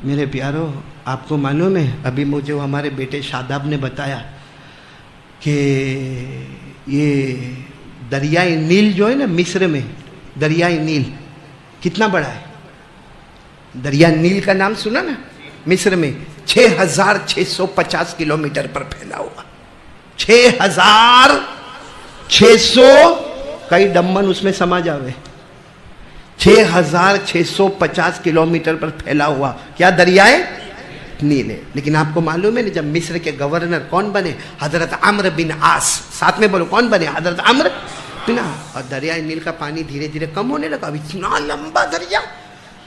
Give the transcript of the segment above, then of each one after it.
میرے پیارو، آپ کو معلوم ہے ابھی مجھے وہ ہمارے بیٹے شاداب نے بتایا کہ یہ دریائے نیل جو ہے نا مصر میں، دریائے نیل کتنا بڑا ہے؟ دریا نیل کا نام سنا نا؟ مصر میں 6650 کلومیٹر پر پھیلا ہوا، 6600 کئی ڈمن اس میں سما جاوے، 6650 کلومیٹر پر پھیلا ہوا کیا دریائے نیل ہے۔ لیکن آپ کو معلوم ہے نا جب مصر کے گورنر کون بنے؟ حضرت عمرو بن عاص، ساتھ میں بولو کون بنے؟ حضرت عمرو بن عاص۔ اور دریائے نیل کا پانی دھیرے دھیرے کم ہونے لگا۔ اب اتنا لمبا دریا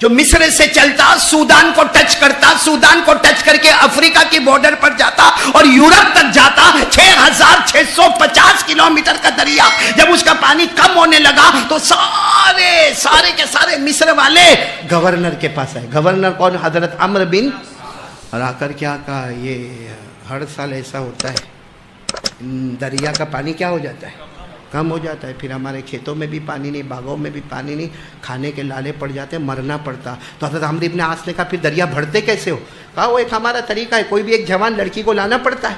جو مصر سے چلتا سودان کو ٹچ کرتا، سودان کو ٹچ کر کے افریقہ کی بارڈر پر جاتا اور یورپ تک جاتا، 6650 کلومیٹر کا دریا جب اس کا پانی کم ہونے لگا تو سارے کے سارے مصر والے گورنر کے پاس آئے۔ گورنر کون؟ حضرت عمرو بن، اور آ کر کیا کہا، یہ ہر سال ایسا ہوتا ہے، دریا کا پانی کیا ہو جاتا ہے؟ کم ہو جاتا ہے، پھر ہمارے کھیتوں میں بھی پانی نہیں، باغوں میں بھی پانی نہیں، کھانے کے لالے پڑ جاتے، مرنا پڑتا۔ تو حضرت عمرو بن عاص نے کہا پھر دریا بڑھتے کیسے ہو؟ کہا وہ ایک ہمارا طریقہ ہے، کوئی بھی ایک جوان لڑکی کو لانا پڑتا ہے،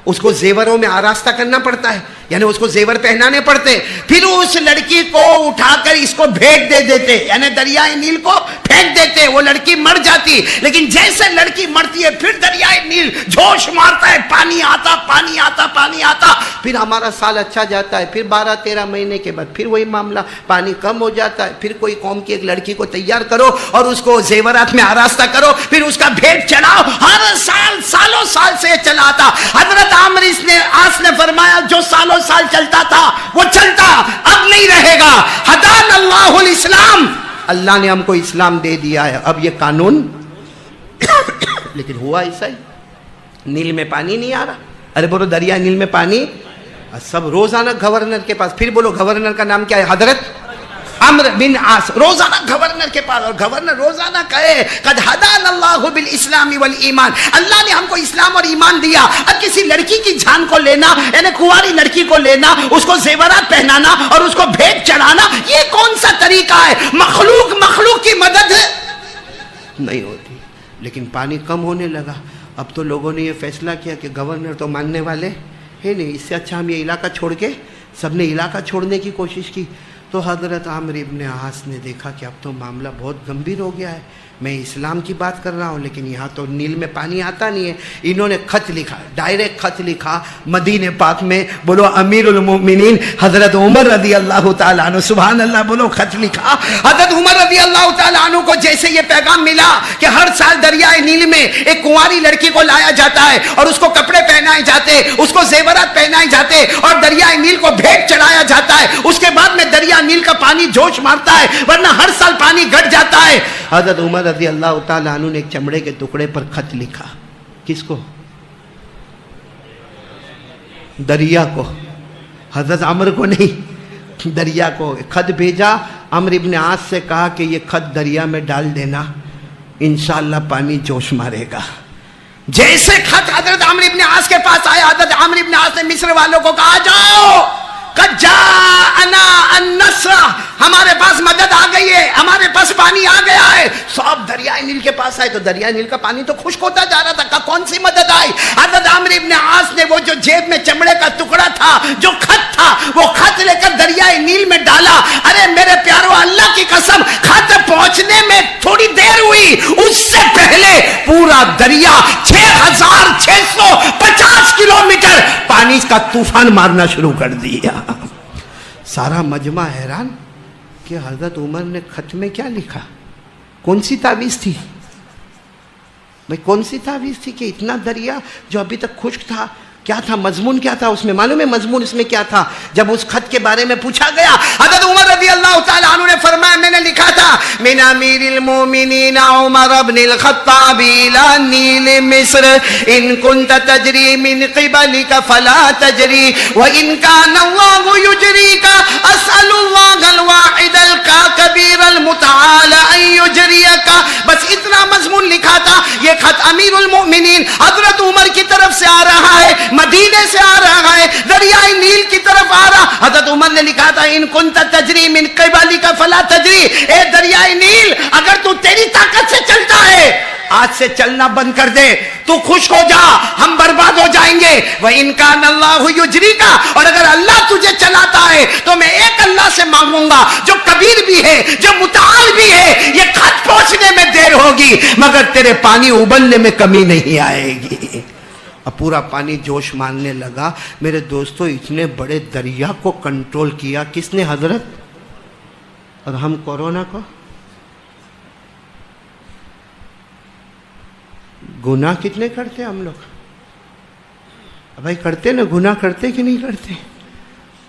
اس کو زیوروں میں آراستہ کرنا پڑتا ہے، یعنی اس کو زیور پہنانے پڑتے، پھر اس لڑکی کو اٹھا کر اس کو بھیج دے دیتے، یعنی دریائے نیل کو پھینک دیتے، وہ لڑکی مر جاتی۔ لیکن جیسے لڑکی مرتی ہے پھر دریائے نیل جوش مارتا ہے، پانی آتا پانی آتا پانی آتا، پھر ہمارا سال اچھا جاتا ہے، پھر 12-13 مہینے کے بعد پھر وہی معاملہ، پانی کم ہو جاتا ہے، پھر کوئی قوم کی ایک لڑکی کو تیار کرو اور اس کو زیورات میں آراستہ کرو، پھر اس کا بھیٹ چڑھاؤ، ہر سال سالوں سال سے چلا آتا۔ حضرت عمرو بن عاص نے فرمایا جو سالوں سال چلتا تھا وہ چلتا اب نہیں رہے گا۔ ہدان اللہ الاسلام، اللہ نے ہم کو اسلام دے دیا ہے، اب یہ قانون لیکن ہوا ایسا ہی، نیل میں پانی نہیں آ رہا، ارے بولو دریا نیل میں پانی، سب روزانہ گورنر کے پاس، پھر بولو گورنر کا نام کیا ہے؟ حضرت عمرو بن عاص، روزانہ گورنر کے پاس، اور گورنر روزانہ کہے قد ہدان اللہ بالاسلام والایمان، اللہ نے ہم کو اسلام اور ایمان دیا۔ اب کسی لڑکی کی جان کو لینا، یعنی کنواری لڑکی کو لینا، اس کو زیورات پہنانا اور اس کو بھیٹ چڑھانا، یہ کون سا طریقہ ہے؟ مخلوق کی مدد نہیں ہوتی۔ لیکن پانی کم ہونے لگا، اب تو لوگوں نے یہ فیصلہ کیا کہ گورنر تو ماننے والے ہے نہیں، اس سے اچھا ہم یہ علاقہ چھوڑ کے، سب نے علاقہ چھوڑنے کی کوشش کی۔ تو حضرت عمرو بن عاص نے دیکھا کہ اب تو معاملہ بہت گمبھیر ہو گیا ہے، میں اسلام کی بات کر رہا ہوں لیکن یہاں تو نیل میں پانی آتا نہیں ہے۔ انہوں نے خط لکھا، ڈائریکٹ خط لکھا مدینہ پاک میں، بولو امیر المومنین حضرت عمر رضی اللہ تعالیٰ عنہ، سبحان اللہ بولو، خط لکھا حضرت عمر رضی اللہ تعالیٰ عنہ کو۔ جیسے یہ پیغام ملا کہ ہر سال دریائے نیل میں ایک کنواری لڑکی کو لایا جاتا ہے اور اس کو کپڑے پہنائے جاتے، اس کو زیورات پہنائے جاتے اور دریائے نیل کو بھیٹ چڑھایا جاتا ہے، اس کے بعد میں دریا نیل کا پانی جوش مارتا ہے، ورنہ ہر سال پانی گھٹ جاتا ہے۔ حضرت عمر رضی اللہ تعالیٰ عنہ نے ایک چمڑے کے ٹکڑے پر خط لکھا، کس کو؟ دریا کو، حضرت عمر کو نہیں، دریا کو خط بھیجا۔ عمرو بن عاص سے کہا کہ یہ خط دریا میں ڈال دینا، انشاءاللہ پانی جوش مارے گا۔ جیسے خط حضرت عمرو بن عاص کے پاس آیا، حضرت عمرو بن عاص نے مصر والوں کو کہا جاؤ قد جاءنا النصر، ہمارے پاس مدد آ گئی ہے، ہمارے پاس پانی آ گیا ہے۔ سب دریائے نیل کے پاس آئے تو دریائے نیل کا پانی تو خشک ہوتا جا رہا تھا، کہا کون سی مدد آئی؟ حضرت عمرو بن عاص نے وہ جو جیب میں چمڑے کا ٹکڑا تھا، جو خط تھا، وہ خط لے کر دریائے نیل میں ڈالا۔ ارے میرے پیارو، اللہ کی قسم، خط پہنچنے میں تھوڑی دیر ہوئی، اس سے پہلے پورا دریا 6650 کلومیٹر پانی کا طوفان مارنا شروع کر دیا۔ سارا مجمع حیران کہ حضرت عمر نے خط میں کیا لکھا، کون سی تعویذ تھی بھئی، کون سی تعویذ تھی کہ اتنا دریا جو ابھی تک خشک تھا، کیا تھا مضمون، کیا تھا اس میں؟ معلوم ہے مضمون اس میں کیا تھا؟ جب اس خط کے بارے میں پوچھا گیا، حضرت عمر رضی اللہ تعالیٰ عنہ نے فرمایا میں نے لکھا تھا من امیر المومنین عمر بن الخطاب الى نیل مصر ان كنت تجری من قبلك فلا تجری وان كان اللہ یجریک اسأل اللہ الواحد الکبیر المتعال ان یجریک۔ بس اتنا مضمون لکھا تھا۔ یہ خط امیر المومنین حضرت عمر کی طرف سے آ رہا ہے، مدینے سے آ رہا ہے، دریائے نیل کی طرف آ رہا۔ حضرت عمر نے لکھا تھا ان کنت تجری من قبلک فلا تجری، اے دریائے نیل اگر تو تیری طاقت سے چلتا ہے آج سے چلنا بند کر دے, تو خوش ہو جا, ہم برباد ہو جائیں گے. وَإِن كَانَ اللَّهُ يُجْرِيكَ, اور اگر اللہ تجھے چلاتا ہے تو میں ایک اللہ سے مانگوں گا جو کبیر بھی ہے, جو متعال بھی ہے. یہ خط پہنچنے میں دیر ہوگی مگر تیرے پانی ابلنے میں کمی نہیں آئے گی. اب پورا پانی جوش مارنے لگا. میرے دوستو, اتنے بڑے دریا کو کنٹرول کیا کس نے؟ حضرت. اور ہم کورونا کو گناہ کتنے کرتے ہم لوگ؟ بھائی کرتے نا, گناہ کرتے کہ نہیں کرتے؟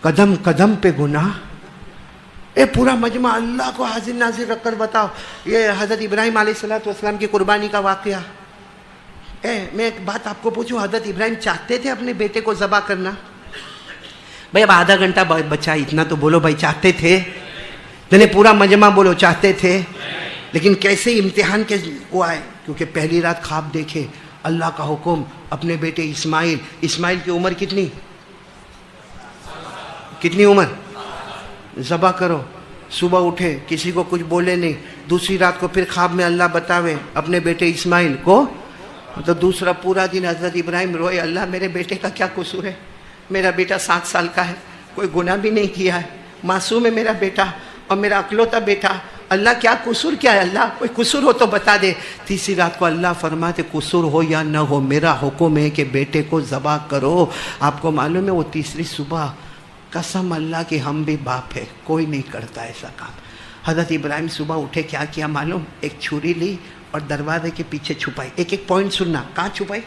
قدم قدم پہ گناہ. اے پورا مجمع اللہ کو حاضر ناظر رکھ کر بتاؤ, یہ حضرت ابراہیم علیہ السلام کی قربانی کا واقعہ. میں ایک بات آپ کو پوچھوں, حضرت ابراہیم چاہتے تھے اپنے بیٹے کو ذبح کرنا؟ بھائی اب آدھا گھنٹہ بچا, اتنا تو بولو بھائی, چاہتے تھے؟ نہیں, پورا مجمع بولو چاہتے تھے. لیکن کیسے امتحان کے وہ آئے, کیونکہ پہلی رات خواب دیکھے, اللہ کا حکم, اپنے بیٹے اسماعیل کی عمر کتنی عمر, ذبح کرو. صبح اٹھے, کسی کو کچھ بولے نہیں. دوسری رات کو پھر خواب میں اللہ بتاوے اپنے بیٹے اسماعیل کو. تو دوسرا پورا دن حضرت ابراہیم روئے, اللہ میرے بیٹے کا کیا قصور ہے, میرا بیٹا 7 سال کا ہے, کوئی گناہ بھی نہیں کیا ہے, معصوم ہے میرا بیٹا اور میرا اکلوتا بیٹا, اللہ کیا قصور کیا ہے, اللہ کوئی قصور ہو تو بتا دے. تیسری رات کو اللہ فرماتے قصور ہو یا نہ ہو میرا حکم ہے کہ بیٹے کو ذبح کرو. آپ کو معلوم ہے وہ تیسری صبح, قسم اللہ کی ہم بھی باپ ہے, کوئی نہیں کرتا ایسا کام. حضرت ابراہیم صبح اٹھے, کیا معلوم, ایک چھری لی اور دروازے کے پیچھے چھپائی. ایک پوائنٹ سننا, کہاں چھپائی؟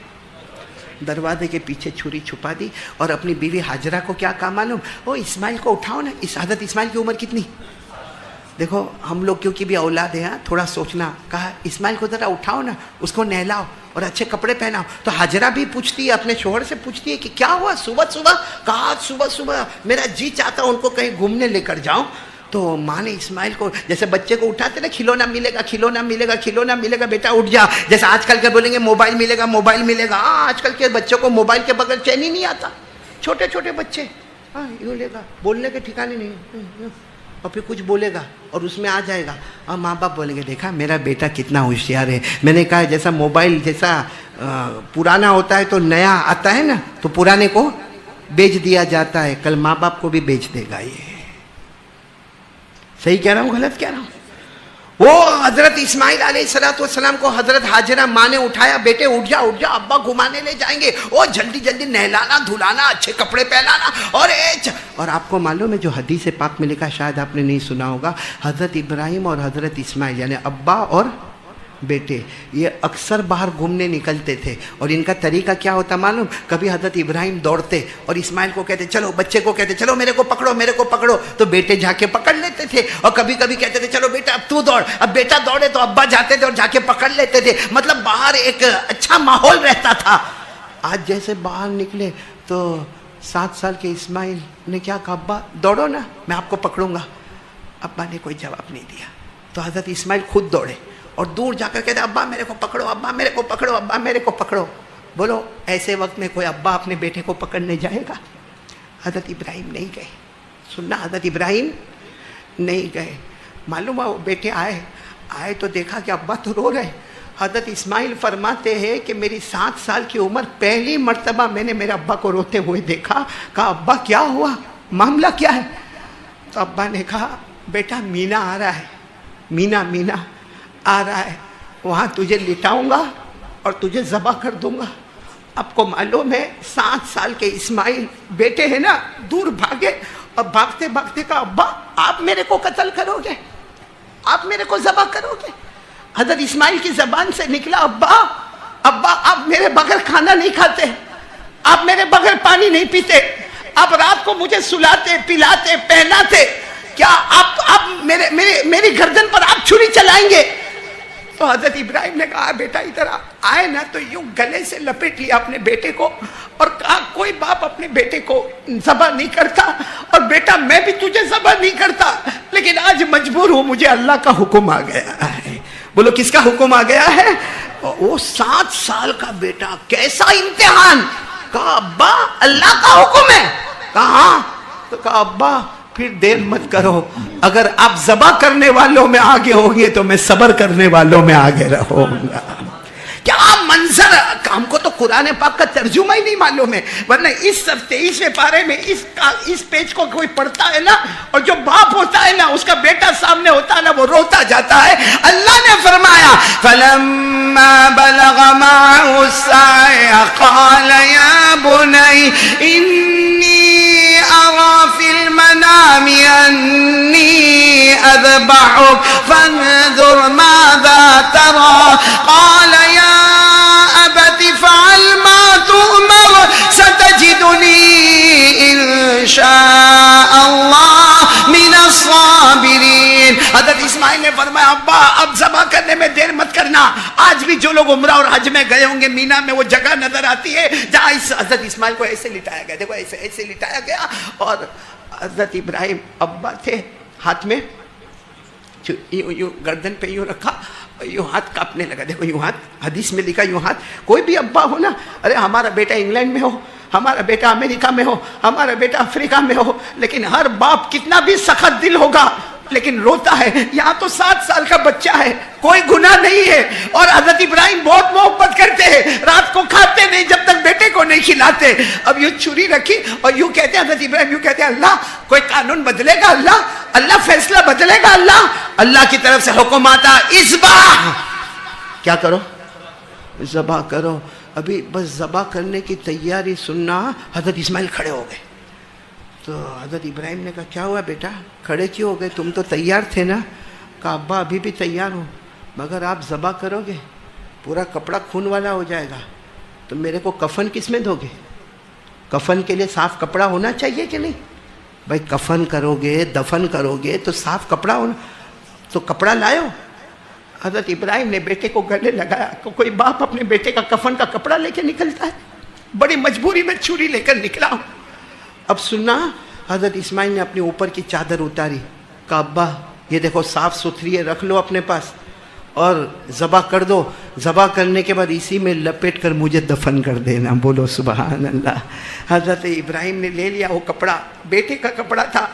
دروازے کے پیچھے چھری چھپا دی. اور اپنی بیوی حاجرہ کو کیا کہا معلوم, وہ اسماعیل کو اٹھاؤ نا. حضرت اسماعیل کی عمر کتنی؟ دیکھو ہم لوگ کیونکہ بھی اولاد ہیں, تھوڑا سوچنا. کہا اسماعیل کو ذرا اٹھاؤ نا, اس کو نہلاؤ اور اچھے کپڑے پہناؤ. تو حاجرہ بھی پوچھتی ہے, اپنے شوہر سے پوچھتی ہے کہ کیا ہوا صبح. کہا صبح میرا جی چاہتا ان کو کہیں گھومنے لے کر جاؤں. تو ماں نے اسماعیل کو, جیسے بچے کو اٹھاتے نا, کھلونا ملے گا بیٹا اٹھ جا. جیسے آج کل کے بولیں گے موبائل ملے گا. ہاں, آج کل کے بچوں کو موبائل کے بغیر چین ہی نہیں آتا. چھوٹے بچے, ہاں یوں لے گا, بولنے کے ٹھکانے نہیں, اور پھر کچھ بولے گا اور اس میں آ جائے گا. اور ماں باپ بولیں گے دیکھا میرا بیٹا کتنا ہوشیار ہے. میں نے کہا جیسا موبائل جیسا پرانا ہوتا ہے تو نیا آتا ہے نا, تو پرانے کو بیچ دیا جاتا ہے, کل ماں باپ کو بھی بیچ دے گا. یہ صحیح کہہ رہا ہوں, غلط کہہ رہا ہوں؟ وہ حضرت اسماعیل علیہ السلام کو حضرت حاجرہ ماں نے اٹھایا, بیٹے اٹھ جا ابا گھمانے لے جائیں گے. وہ جلدی نہلانا دھلانا, اچھے کپڑے پہنانا. اور آپ کو معلوم ہے جو حدیث پاک میں لکھا, شاید آپ نے نہیں سنا ہوگا, حضرت ابراہیم اور حضرت اسماعیل یعنی ابا اور بیٹے یہ اکثر باہر گھومنے نکلتے تھے. اور ان کا طریقہ کیا ہوتا معلوم, کبھی حضرت ابراہیم دوڑتے اور اسماعیل کو کہتے چلو, بچے کو کہتے چلو میرے کو پکڑو, تو بیٹے جا کے پکڑ لیتے تھے. اور کبھی کہتے تھے چلو بیٹا اب تو دوڑ, اب بیٹا دوڑے تو ابا جاتے تھے اور جا کے پکڑ لیتے تھے. مطلب باہر ایک اچھا ماحول رہتا تھا. آج جیسے باہر نکلے تو 7 سال کے اسماعیل نے کیا کہا, ابا دوڑو نا, میں آپ کو پکڑوں گا. ابا نے کوئی جواب نہیں دیا, تو حضرت اسماعیل خود دوڑے اور دور جا کر کہتے ابا میرے کو پکڑو. بولو ایسے وقت میں کوئی ابا اپنے بیٹے کو پکڑنے جائے گا؟ حضرت ابراہیم نہیں گئے. سننا, حضرت ابراہیم نہیں گئے. معلوم ہے وہ بیٹے آئے تو دیکھا کہ ابا تو رو رہے. حضرت اسماعیل فرماتے ہیں کہ میری 7 سال کی عمر پہلی مرتبہ میں نے میرے ابا کو روتے ہوئے دیکھا. کہا ابا کیا ہوا, معاملہ کیا ہے؟ تو ابا نے کہا بیٹا مینا آ رہا ہے, مینا آ رہا ہے, وہاں تجھے لٹاؤں گا اور تجھے ذبح کر دوں گا. آپ کو معلوم ہے 7 سال کے اسماعیل بیٹے ہیں نا, دور بھاگے اور بھاگتے کہا ابا آپ میرے کو قتل کرو گے, آپ میرے کو ذبح کرو گے. حضرت اسماعیل کی زبان سے نکلا ابا آپ میرے بغیر کھانا نہیں کھاتے, آپ میرے بغیر پانی نہیں پیتے, آپ رات کو مجھے سلاتے پلاتے پہناتے, کیا آپ میری گردن پر آپ چھری چلائیں گے؟ تو حضرت ابراہیم نے کہا بیٹا ادھر آئے نا, تو یوں گلے سے لپیٹ لیا اپنے بیٹے کو اور کہا کوئی باپ اپنے بیٹے کو ذبح نہیں کرتا, اور بیٹا میں بھی تجھے ذبح نہیں کرتا, لیکن آج مجبور ہوں, مجھے اللہ کا حکم آ گیا ہے. بولو کس کا حکم آ گیا ہے؟ وہ 7 سال کا بیٹا, کیسا امتحان. کہا ابا اللہ کا حکم ہے. کہا تو کہا ابا پھر دیر مت کرو, اگر آپ ذبح کرنے والوں میں آگے ہوں گے تو میں صبر کرنے والوں میں آگے رہوں گا. منظر ہم کو تو قرآن پاک کا ترجمہ ہی نہیں معلوم ہے، ورنہ اس 23ویں پارے میں اس پیج کو کوئی پڑھتا ہے نا، اور جو باپ ہوتا ہے نا اس کا بیٹا سامنے ہوتا ہے نا وہ روتا جاتا ہے۔ اللہ نے فرمایا فَلَمَّا بَلَغَ مَعَهُ السَّعْيَ قَالَ يَا بُنَيَّ إِنِّي أَرَىٰ فِي الْمَنَامِ أَنِّي أَذْبَحُكَ فَانظُرْ مَاذَا تَرَىٰ قَالَ يَا أَبَتِ افْعَلْ مَا تُؤْمَرُ سَتَجِدُنِي إِن شَاءَ اللَّهُ مِنَ الصَّابِرِينَ۔ حضرت اسماعیل نے فرمایا ابا اب ذبح کرنے میں دیر مت کرنا۔ آج بھی جو لوگ عمرہ اور حج میں گئے ہوں گے مینا میں وہ جگہ نظر آتی ہے جہاں حضرت اسماعیل کو ایسے لٹایا گیا، دیکھو ایسے لٹایا گیا، اور حضرت ابراہیم ابا تھے، ہاتھ میں یوں گردن پہ یوں رکھا، یوں ہاتھ کاپنے لگا، دیکھو یوں ہاتھ، حدیث میں لکھا یوں ہاتھ۔ کوئی بھی ابا ہو نا، ارے ہمارا بیٹا انگلینڈ میں ہو، ہمارا بیٹا امریکہ میں ہو، ہمارا بیٹا افریقہ میں ہو، لیکن ہر باپ کتنا بھی سخت دل ہوگا لیکن روتا ہے۔ یہاں تو 7 سال کا بچہ ہے، کوئی گناہ نہیں ہے، اور حضرت ابراہیم بہت محبت کرتے ہیں، رات کو کھاتے نہیں جب تک بیٹے کو نہیں کھلاتے۔ اب یوں چھری رکھی اور یوں کہتے ہیں حضرت ابراہیم، یوں کہتے ہیں اللہ کوئی قانون بدلے گا، اللہ فیصلہ بدلے گا، اللہ کی طرف سے حکم آتا اذبح، کیا کرو؟ ذبح کرو۔ ابھی بس ذبح کرنے کی تیاری سننا حضرت اسماعیل کھڑے ہو گئے۔ تو حضرت ابراہیم نے کہا کیا ہوا بیٹا کھڑے کیوں ہو گئے؟ تم تو تیار تھے نا؟ کہا ابا ابھی بھی تیار ہوں، مگر آپ ذبح کرو گے پورا کپڑا خون والا ہو جائے گا، تو میرے کو کفن کس میں دو گے؟ کفن کے لیے صاف کپڑا ہونا چاہیے کہ نہیں بھائی؟ کفن کرو گے دفن کرو گے تو صاف کپڑا ہونا، تو کپڑا لائے ہو؟ حضرت ابراہیم نے بیٹے کو گلے لگایا۔ کوئی باپ اپنے بیٹے کا کفن کا کپڑا لے کے نکلتا ہے؟ بڑی مجبوری میں چھری لے کر نکلا ہوں۔ اب سننا، حضرت اسماعیل نے اپنے اوپر کی چادر اتاری، کہا ابا یہ دیکھو صاف ستھری ہے، رکھ لو اپنے پاس اور ذبح کر دو، ذبح کرنے کے بعد اسی میں لپیٹ کر مجھے دفن کر دینا۔ بولو سبحان اللہ۔ حضرت ابراہیم نے لے لیا وہ کپڑا، بیٹے کا کپڑا تھا،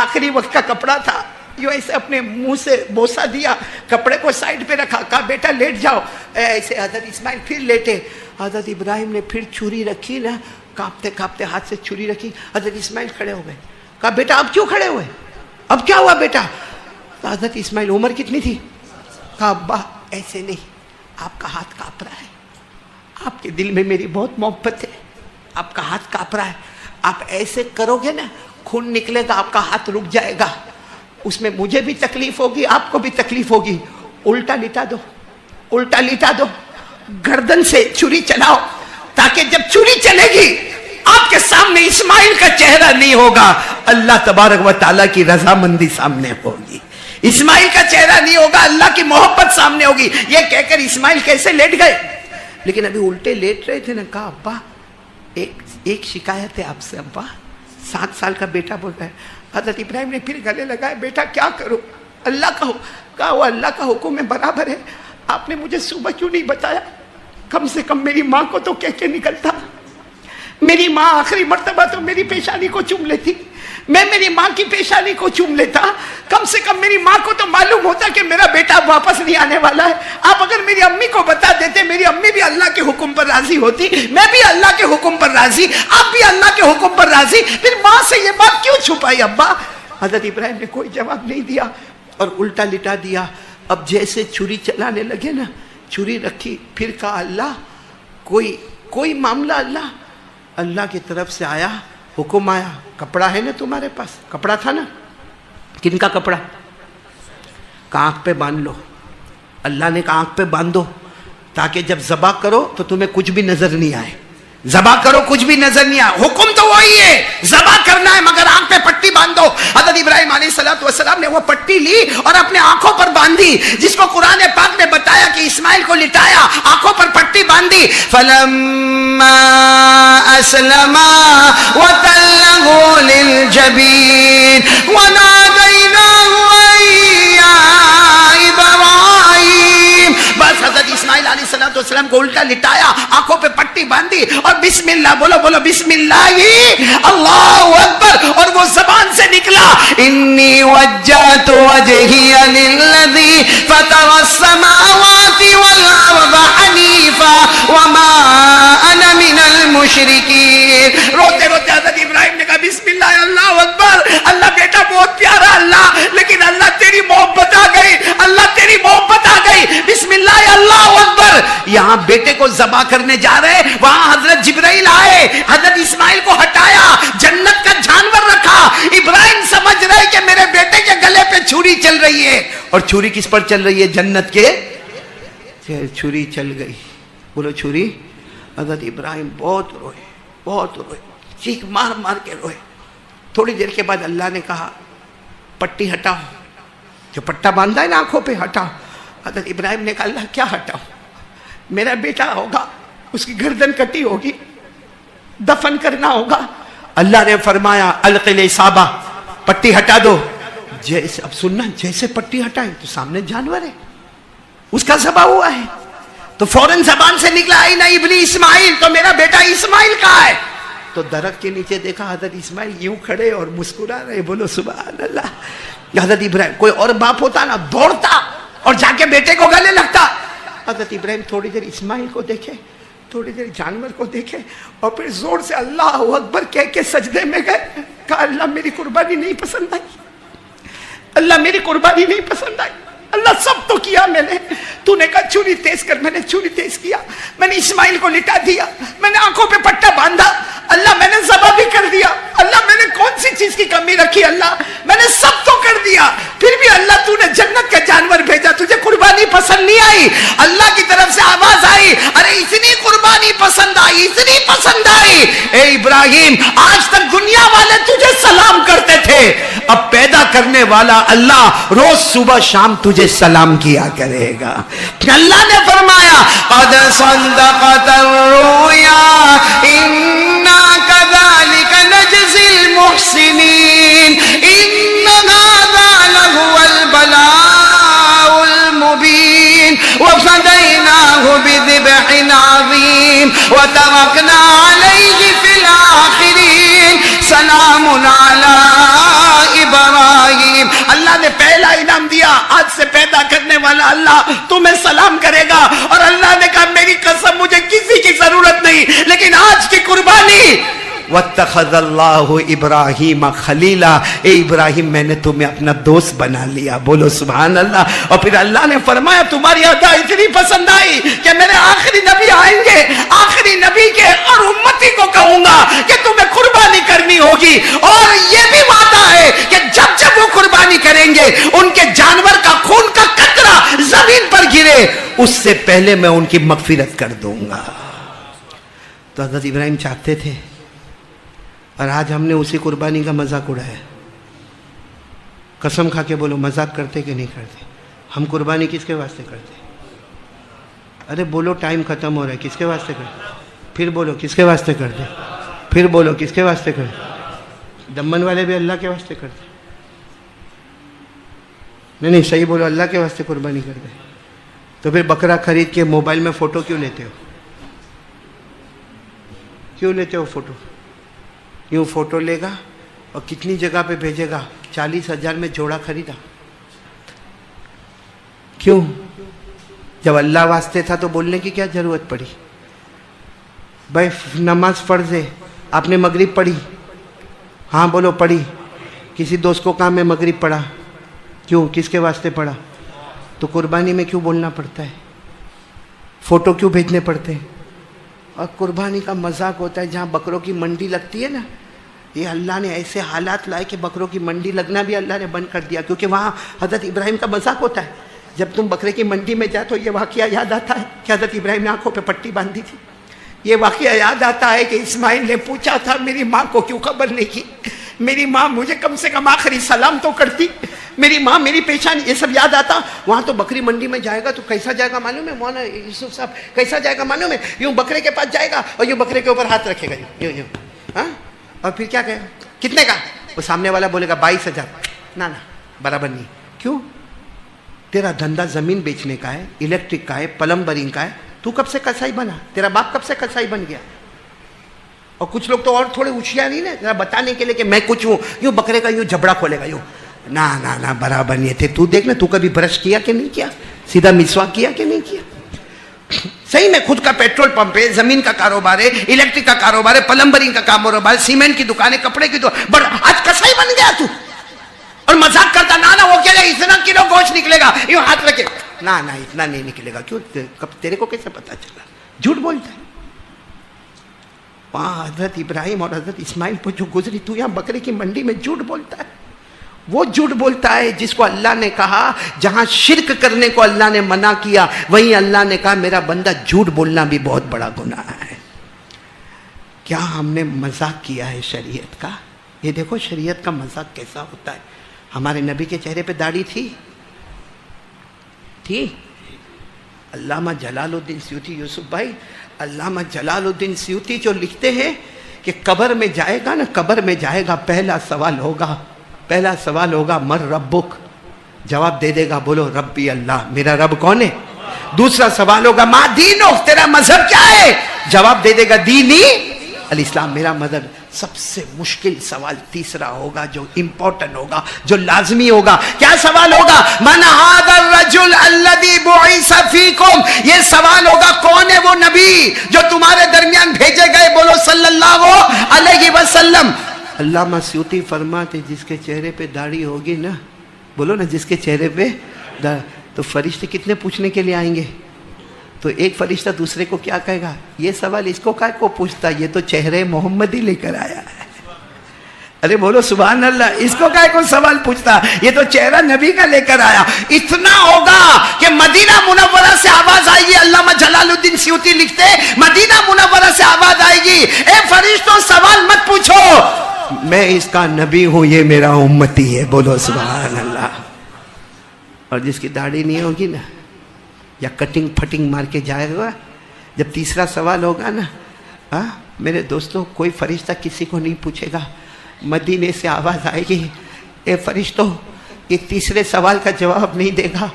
آخری وقت کا کپڑا تھا، یوں ایسے اپنے منہ سے بوسہ دیا، کپڑے کو سائڈ پہ رکھا، کہا بیٹا لیٹ جاؤ۔ ایسے حضرت اسماعیل پھر لیٹے، حضرت ابراہیم نے پھر چھری رکھی نا، کانپتے کانپتے ہاتھ سے چھری رکھی، حضرت اسماعیل کھڑے ہو گئے۔ کہا بیٹا اب کیوں کھڑے ہوئے؟ اب کیا ہوا بیٹا؟ تو حضرت اسماعیل عمر کتنی تھی؟ کہا ابا ایسے نہیں، آپ کا ہاتھ کانپ رہا ہے، آپ کے دل میں میری بہت محبت ہے، آپ کا ہاتھ کانپ رہا ہے، آپ ایسے کرو گے نا خون نکلے گا، آپ کا ہاتھ رک جائے گا، اس میں مجھے بھی تکلیف ہوگی آپ کو بھی تکلیف ہوگی، الٹا لٹا دو، الٹا لٹا دو، گردن سے چھری چلاؤ، تاکہ جب چھری چلے گی آپ کے سامنے اسماعیل کا چہرہ نہیں ہوگا، اللہ تبارک و تعالیٰ کی رضامندی سامنے ہوگی۔ اسماعیل کا چہرہ نہیں ہوگا، اللہ کی محبت سامنے ہوگی۔ یہ کہہ کر اسماعیل کیسے لیٹ گئے، لیکن ابھی الٹے لیٹ رہے تھے نا۔ کہا ابا ایک شکایت ہے آپ سے، ابا 7 سال کا بیٹا بول رہا ہے۔ حضرت ابراہیم نے پھر گلے لگائے، بیٹا کیا کرو؟ اللہ کا کہا وہ اللہ کا حکم ہے، برابر ہے، آپ نے مجھے صبح کیوں نہیں بتایا؟ کم سے کم میری ماں کو تو کہہ کے نکلتا، میری ماں آخری مرتبہ تو میری پیشانی کو چوم لیتی، میں میری ماں کی پیشانی کو چوم لیتا، کم سے کم میری ماں کو تو معلوم ہوتا کہ میرا بیٹا واپس نہیں آنے والا ہے۔ آپ اگر میری امی کو بتا دیتے، میری امی بھی اللہ کے حکم پر راضی ہوتی، میں بھی اللہ کے حکم پر راضی، آپ بھی اللہ کے حکم پر راضی، پھر ماں سے یہ بات کیوں چھپائی ابا؟ حضرت ابراہیم نے کوئی جواب نہیں دیا اور الٹا لٹا دیا۔ اب جیسے چھری چلانے لگے نا، چھری رکھی، پھر کہا اللہ کوئی معاملہ اللہ کی طرف سے آیا، حکم آیا، کپڑا ہے نا تمہارے پاس؟ کپڑا تھا نا، کن کا کپڑا؟ کہا آنکھ پہ باندھ لو۔ اللہ نے کہا آنکھ پہ باندھو تاکہ جب ذبح کرو تو تمہیں کچھ بھی نظر نہیں آئے، ذبح کرو کچھ بھی نظر نہیں آئے، حکم تو وہی ہے، ذبح کرنا ہے مگر آنکھ پہ پٹی باندھو۔ حضرت ابراہیم علیہ السلام نے وہ پٹی لی اور اپنے آنکھوں پر باندھی، جس کو قرآن پاک نے بتایا کہ اسماعیل کو لٹایا، آنکھوں پر پٹی باندھی۔ فلما اسلما وتله للجبین ونادیناه یا ابراہیم۔ بس حضرت اسماعیل علیہ السلام کو الٹا لٹایا، آنکھوں پہ پٹی باندھی اور بسم اللہ بولو بسم اللہ اللہ اکبر، اور وہ زبان سے نکلا انی وجہت وجہی للذی فطر السماوات والارض حنیفا المشرکین. روتے روتے حضرت ابراہیم نے کہا بسم اللہ اللہ اکبر. اللہ بیٹا بہت پیارا اللہ، لیکن اللہ تیری محبت آ گئی، اللہ تیری محبت آ گئی. بسم اللہ اللہ اکبر. یہاں بیٹے کو ذبح کرنے جا رہے، وہاں حضرت جبرائیل آئے، حضرت اسماعیل کو ہٹایا، جنت کا جانور رکھا. ابراہیم سمجھ رہے کہ میرے بیٹے کے گلے پہ چھری چل رہی ہے، اور چھری کس پر چل رہی ہے؟ جنت کے. چھری چل گئی. بولو چھری. حضرت ابراہیم بہت روئے، چیخ مار مار کے روئے. تھوڑی دیر کے بعد اللہ نے کہا پٹی ہٹاؤ، جو پٹا باندھا ہے نا آنکھوں پہ ہٹاؤ. حضرت ابراہیم نے کہا اللہ کیا ہٹاؤ؟ میرا بیٹا ہوگا، اس کی گردن کٹی ہوگی، دفن کرنا ہوگا. اللہ نے فرمایا الق الاصابہ، پٹی ہٹا دو. جیسے اب سننا، جیسے پٹی ہٹائیں تو سامنے جانور ہے، اس کا ذبح ہوا ہے، تو فوراً زبان سے نکلا اے نا ابنی اسماعیل، تو میرا بیٹا اسماعیل کہاں ہے؟ تو درخت کے نیچے دیکھا حضرت اسماعیل یوں کھڑے اور مسکرا رہے. بولو سبحان اللہ. حضرت ابراہیم، کوئی اور باپ ہوتا نا دوڑتا اور جا کے بیٹے کو گلے لگتا. حضرت ابراہیم تھوڑی دیر اسماعیل کو دیکھے، تھوڑی دیر جانور کو دیکھے، اور پھر زور سے اللہ اکبر کہہ کے سجدے میں گئے. کہا اللہ میری قربانی نہیں پسند آئی، اللہ میری قربانی نہیں پسند آئی. اللہ سب تو کیا میں نے، تو نے کہا چھری تیز کر، میں نے چھری تیز کیا، میں نے اسماعیل کو لٹا دیا، میں نے آنکھوں پہ پٹا باندھا. اللہ میں نے ذبح بھی کر دیا. اللہ میں نے کون سی چیز کی کمی رکھی؟ اللہ میں نے سب تو کر دیا، پھر بھی اللہ تو نے جنت کا جانور بھیجا، تجھے قربانی پسند نہیں آئی؟ اللہ کی طرف سے آواز آئی ارے اتنی قربانی پسند آئی، اتنی پسند آئی. اے ابراہیم آج تک دنیا والے تجھے سلام کرتے تھے، اب پیدا کرنے والا اللہ روز صبح شام تجھے سلام کیا کرے گا. اللہ نے فرمایا قد صدقت الرؤیا انا كذلك نجزي المحسنين ان هذا لهو البلاء المبين وفديناه بذبح عظيم وتركنا عليه في الآخرين سلام على ابراہیم. اللہ نے پہلا انعام دیا، آج سے پیدا کرنے والا اللہ تمہیں سلام کرے گا. اور اللہ نے کہا میری قسم مجھے کسی کی ضرورت نہیں، لیکن آج کی قربانی وَاتَّخَذَ اللَّهُ إِبْرَاهِيمَ خَلِيلًا. اے ابراہیم میں نے تمہیں اپنا دوست بنا لیا. بولو سبحان اللہ. اور پھر اللہ نے فرمایا تمہاری ادا اتنی پسند آئی کہ میرے آخری نبی آئیں گے، آخری نبی کے اور امتی کو کہوں گا کہ تمہیں قربانی کرنی ہوگی. اور یہ بھی وعدہ ہے کہ جب جب وہ قربانی کریں گے ان کے جانور کا خون کا قطرہ زمین پر گرے اس سے پہلے میں ان کی مغفرت کر دوں گا. تو حضرت ابراہیم چاہتے تھے، اور آج ہم نے اسی قربانی کا مذاق اڑایا. قسم کھا کے بولو مذاق کرتے کہ نہیں کرتے؟ ہم قربانی کس کے واسطے کرتے؟ ارے بولو ٹائم ختم ہو رہا ہے. کس کے واسطے کرتے؟ پھر بولو کس کے واسطے کرتے؟ پھر بولو کس کے واسطے کرتے؟ دمن والے بھی اللہ کے واسطے کرتے. نہیں صحیح بولو، اللہ کے واسطے قربانی کرتے. تو پھر بکرا خرید کے موبائل میں فوٹو کیوں لیتے ہو؟ کیوں لیتے ہو فوٹو؟ یوں فوٹو لے گا اور کتنی جگہ پہ بھیجے گا؟ 40,000 میں جوڑا خریدا. کیوں؟ جب اللہ واسطے تھا تو بولنے کی کیا ضرورت پڑی؟ بھائی نماز فرض ہے، آپ نے مغرب پڑھی؟ ہاں بولو پڑھی. کسی دوست کو کہا میں مغرب پڑھا، کیوں؟ کس کے واسطے پڑھا؟ تو قربانی میں کیوں بولنا پڑتا ہے؟ فوٹو کیوں بھیجنے پڑتے ہیں؟ اور قربانی کا مذاق ہوتا ہے. جہاں بکروں کی منڈی لگتی ہے نا، یہ اللہ نے ایسے حالات لائے کہ بکروں کی منڈی لگنا بھی اللہ نے بند کر دیا، کیونکہ وہاں حضرت ابراہیم کا مذاق ہوتا ہے. جب تم بکرے کی منڈی میں جاؤ تو یہ واقعہ یاد آتا ہے کہ حضرت ابراہیم نے آنکھوں پہ پٹی باندھی تھی. یہ واقعہ یاد آتا ہے کہ اسماعیل نے پوچھا تھا میری ماں کو کیوں خبر نہیں کی، میری ماں مجھے کم سے کم آخری سلام تو کرتی، میری ماں میری پیشانی. یہ سب یاد آتا. وہاں تو بکری منڈی میں جائے گا تو کیسا جائے گا معلوم ہے مولانا یوسف صاحب؟ کیسا جائے گا معلوم ہے؟ یوں بکرے کے پاس جائے گا اور یوں بکرے کے اوپر ہاتھ رکھے گا یوں یوں. ہاں اور پھر کیا کہے گا؟ کتنے کا؟ وہ سامنے والا بولے گا 22,000. نا برابر نہیں. کیوں؟ تیرا دھندا زمین بیچنے کا ہے، الیکٹرک کا ہے، پلمبرنگ کا ہے. تو کب سے کسائی بنا؟ تیرا باپ کب سے کسائی بن گیا؟ اور کچھ لوگ تو اور تھوڑے ہوشیار نہیں نا، ذرا بتانے کے لیے کہ میں کچھ ہوں، یوں بکرے کا یوں جبڑا کھولے گا یوں. نا برابر نہیں تھے. تو دیکھ نا، تو کبھی برش کیا کہ نہیں کیا؟ سیدھا مسواک کیا کہ نہیں کیا؟ صحیح میں خود کا پیٹرول پمپ ہے, زمین کا کاروبار ہے, الیکٹرک کا کاروبار ہے, پلمبرنگ کا کاروبار, سیمنٹ کی دکانیں, کپڑے کی دکان, بڑا آج کسائی بن گیا تو, اور مذاق کرتا نا وہ کہہ رہے اتنا کلو گوشت نکلے گا, یوں ہاتھ رکھے, نہ اتنا نہیں نکلے گا. کیوں, تیرے کو کیسے پتا چلا؟ جھوٹ بولتا ہے. وہاں حضرت ابراہیم اور حضرت اسماعیل پر جو گزری, تو یہاں بکرے کی منڈی میں جھوٹ بولتا ہے. وہ جھوٹ بولتا ہے جس کو اللہ نے کہا, جہاں شرک کرنے کو اللہ نے منع کیا, وہیں اللہ نے کہا میرا بندہ جھوٹ بولنا بھی بہت بڑا گناہ ہے. کیا ہم نے مذاق کیا ہے شریعت کا؟ یہ دیکھو شریعت کا مذاق کیسا ہوتا ہے. ہمارے نبی کے چہرے پہ داڑھی تھی؟ علامہ جلال الدین سیوطی, یوسف بھائی, علامہ جلال الدین سیوطی جو لکھتے ہیں کہ قبر میں جائے گا نا, قبر میں جائے گا, پہلا سوال ہوگا من ربک, جواب دے دے گا بولو ربی اللہ, میرا رب کون ہے. دوسرا سوال ہوگا ما دینک, تیرا مذہب کیا ہے, جواب دے دے گا دینی الاسلام, میرا مذہب. سب سے مشکل سوال تیسرا ہوگا جو امپورٹنٹ ہوگا, جو لازمی ہوگا. کیا سوال ہوگا؟ من ھذا الرجل الذی بعث فیکم, یہ سوال ہوگا کون ہے وہ نبی جو تمہارے درمیان بھیجے گئے, بولو صلی اللہ علیہ وسلم. علامہ سیوطی فرماتے جس کے چہرے پہ داڑھی ہوگی نا, بولو نا, جس کے چہرے پہ تو فرشتے کتنے پوچھنے کے لیے آئیں گے؟ تو ایک فرشتہ دوسرے کو کیا کہے گا, یہ سوال اس کو کائے کو پوچھتا, یہ تو چہرے محمدی لے کر آیا ہے. ارے بولو سبحان اللہ, اس کو کائے کو سوال پوچھتا, یہ تو چہرہ نبی کا لے کر آیا. اتنا ہوگا کہ مدینہ منورہ سے آواز آئے گی. علامہ جلال الدین سیوطی لکھتے مدینہ منورہ سے آواز آئے گی, اے فرشتوں سوال مت پوچھو, میں اس کا نبی ہوں, یہ میرا امتی ہے. بولو سبحان اللہ. اور جس کی داڑھی نہیں ہوگی نا, یا کٹنگ پھٹنگ مار کے جائے گا, جب تیسرا سوال ہوگا نا, میرے دوستوں, کوئی فرشتہ کسی کو نہیں پوچھے گا. مدینے سے آواز آئے گی, اے فرشتوں, یہ تیسرے سوال کا جواب نہیں دے گا.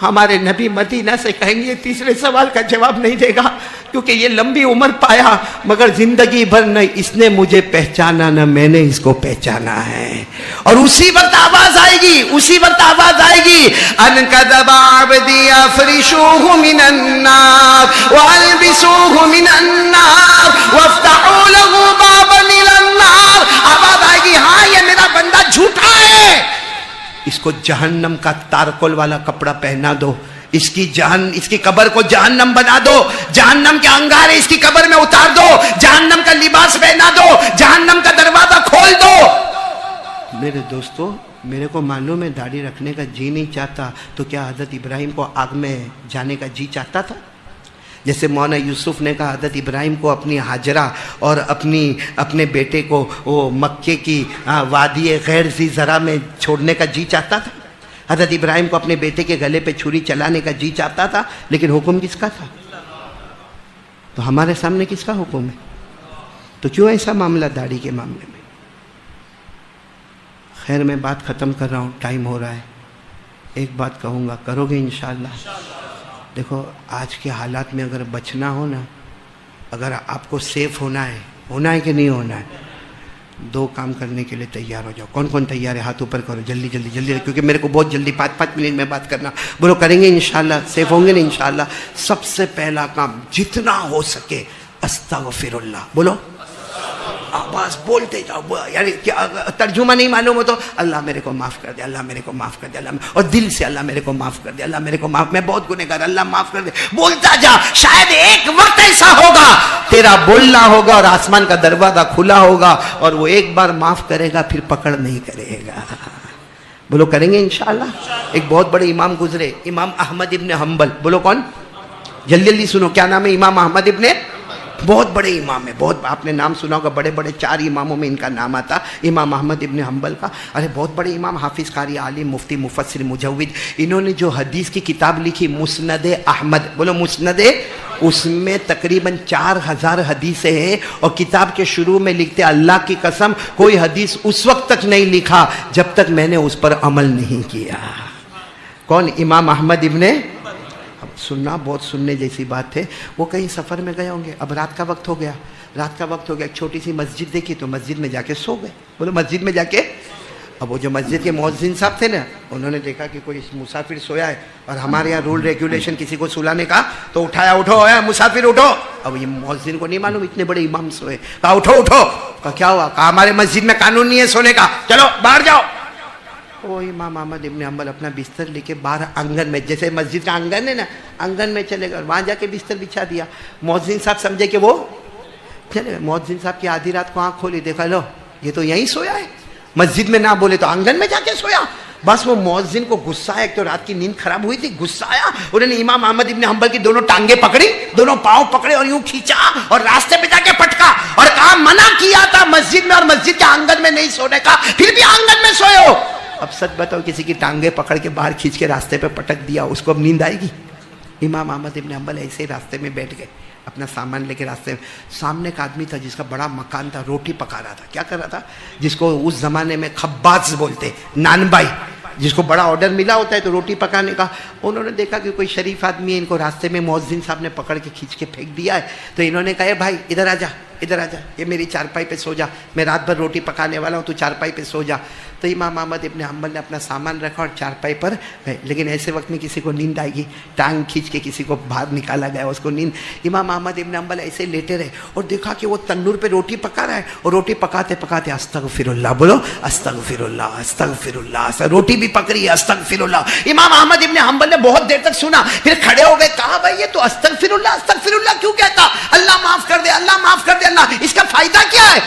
ہمارے نبی مدینہ سے کہیں گے یہ تیسرے سوال کا جواب نہیں دے گا, کیونکہ یہ لمبی عمر پایا مگر زندگی بھر نہیں, اس نے مجھے پہچانا نہ میں نے اس کو پہچانا ہے. اور اسی وقت آواز آئے گی, ان کذب عبدی افرشوہ من النار والبسوہ من النار وافتحوا له بابا من النار. آواز آئے گی, ہاں یہ میرا بندہ جھوٹا ہے, اس کو جہنم کا تارکول والا کپڑا پہنا دو, اس کی قبر کو جہنم بنا دو, جہنم کے انگارے اس کی قبر میں اتار دو, جہنم کا لباس پہنا دو, جہنم کا دروازہ کھول دو. میرے دوستو, میرے کو معلوم ہے داڑھی رکھنے کا جی نہیں چاہتا, تو کیا حضرت ابراہیم کو آگ میں جانے کا جی چاہتا تھا؟ جیسے مولانا یوسف نے کہا حضرت ابراہیم کو اپنی ہاجرہ اور اپنے بیٹے کو وہ مکے کی وادی غیر ذی زرع میں چھوڑنے کا جی چاہتا تھا. حضرت ابراہیم کو اپنے بیٹے کے گلے پہ چھری چلانے کا جی چاہتا تھا, لیکن حکم کس کا تھا؟ تو ہمارے سامنے کس کا حکم ہے؟ تو کیوں ایسا معاملہ داڑھی کے معاملے میں؟ خیر میں بات ختم کر رہا ہوں, ٹائم ہو رہا ہے. ایک بات کہوں گا, کرو گے انشاءاللہ؟ دیکھو آج کے حالات میں اگر بچنا ہو نا, اگر آپ کو سیف ہونا ہے کہ نہیں ہونا ہے, دو کام کرنے کے لیے تیار ہو جاؤ. کون کون تیار ہے؟ ہاتھ اوپر کرو, جلدی جلدی جلدی, کیونکہ میرے کو بہت جلدی 5 منٹ میں بات کرنا. بولو کریں گے انشاءاللہ, سیف ہوں گے نا انشاءاللہ. سب سے پہلا کام جتنا ہو سکے استغفر اللہ, بولو, آواز بولتے جاؤ. یعنی ترجمہ نہیں معلوم ہو تو اللہ میرے کو معاف کر دے, اللہ میرے کو معاف کر دے, اللہ, اور دل سے اللہ میرے کو معاف کر دے, اللہ میرے کو معاف, میں بہت گنہگار, اللہ معاف کر دے. بولتا جا, شاید ایک وقت ایسا ہوگا تیرا بولنا ہوگا اور آسمان کا دروازہ کھلا ہوگا, اور وہ ایک بار معاف کرے گا پھر پکڑ نہیں کرے گا. بولو کریں گے انشاءاللہ. ایک بہت بڑے امام گزرے, امام احمد ابن حنبل. بولو کون؟ جلدی جلدی سنو, کیا نام ہے؟ امام احمد ابن, بہت بڑے امام ہے, بہت, آپ نے نام سنا ہوگا, بڑے بڑے 4 اماموں میں ان کا نام آتا, امام احمد ابن حنبل کا. ارے بہت بڑے امام, حافظ, قاری, عالم, مفتی, مفسر, مجود. انہوں نے جو حدیث کی کتاب لکھی مسند احمد, بولو مسند, اس میں تقریباً 4000 حدیثیں ہیں, اور کتاب کے شروع میں لکھتے اللہ کی قسم کوئی حدیث اس وقت تک نہیں لکھا جب تک میں نے اس پر عمل نہیں کیا. کون؟ امام احمد ابن. سننا بہت سننے جیسی بات ہے. وہ کہیں سفر میں گئے ہوں گے, اب رات کا وقت ہو گیا, ایک چھوٹی سی مسجد دیکھی تو مسجد میں جا کے سو گئے. بولو مسجد میں جا کے اب وہ جو مسجد کے مؤذن صاحب تھے نا، انہوں نے دیکھا کہ کوئی مسافر سویا ہے، اور ہمارے یہاں رول ریگولیشن کسی کو سلانے کا تو اٹھایا، اٹھو اے مسافر اٹھو. اب یہ مؤذن کو نہیں معلوم اتنے بڑے امام سوئے، کہا اٹھو اٹھو. کہا کیا ہوا؟ کہا ہمارے مسجد میں قانون نہیں ہے سونے کا، چلو باہر جاؤ. وہ امام احمد ابن حنبل اپنا بستر لے کے باہر آنگن میں، جیسے مسجد کا آنگن ہے نا، آنگن میں چلے گئے، وہاں جا کے بستر بچھا دیا. مؤذن صاحب سمجھے کہ وہ چلے. مؤذن صاحب کی آدھی رات کو آنکھ کھولی، دیکھا لو یہ تو یہیں سویا ہے، مسجد میں نہ بولے تو آنگن میں جا کے سویا. بس وہ مؤذن کو غصہ آیا، ایک تو رات کی نیند خراب ہوئی تھی، غصہ آیا. انہوں نے امام احمد ابن حنبل کی دونوں ٹانگیں پکڑی، دونوں پاؤں پکڑے اور یوں کھینچا اور راستے پہ جا کے پٹکا اور کہا منع کیا تھا مسجد میں اور مسجد کے آنگن میں نہیں سونے کا، پھر بھی آنگن میں سوئے ہو. اب سچ بتاؤ، کسی کی ٹانگیں پکڑ کے باہر کھینچ کے راستے پہ پٹک دیا، اس کو اب نیند آئے گی؟ امام احمد ابن حنبل ایسے ہی راستے میں بیٹھ گئے، اپنا سامان لے کے راستے میں. سامنے ایک آدمی تھا جس کا بڑا مکان تھا، روٹی پکا رہا تھا. کیا کر رہا تھا؟ جس کو اس زمانے میں خباز بولتے، نان بھائی، جس کو بڑا آرڈر ملا ہوتا ہے تو روٹی پکانے کا. انہوں نے دیکھا کہ کوئی شریف آدمی ہے، ان کو راستے میں مؤذن صاحب نے پکڑ کے کھینچ کے پھینک دیا ہے. تو انہوں نے کہا بھائی ادھر آ جا، ادھر آ جا، یہ میری چارپائی پہ سو جا، میں رات بھر روٹی پکانے والا ہوں، تو چارپائی پہ سو جا. تو امام احمد ابن حنبل نے اپنا سامان رکھا اور چارپائی پر گئے. لیکن ایسے وقت میں کسی کو نیند آئے گی، ٹانگ کھینچ کے کسی کو باہر نکالا گیا، اس کو نیند. امام احمد ابن حنبل ایسے لیٹے رہے اور دیکھا کہ وہ تندور پہ روٹی پکا رہا ہے، اور روٹی پکاتے پکاتے استغفر اللہ، بولو استغفر اللہ استغفر اللہ، روٹی بھی پک رہی ہے، استغفر اللہ. امام احمد ابن حنبل نے بہت دیر تک سنا، پھر کھڑے ہو گئے. کہا بھائی یہ تو استغفر اللہ کیوں کہتا؟ اللہ معاف کر دے، اللہ معاف کر دے، اللہ، اس کا فائدہ کیا ہے؟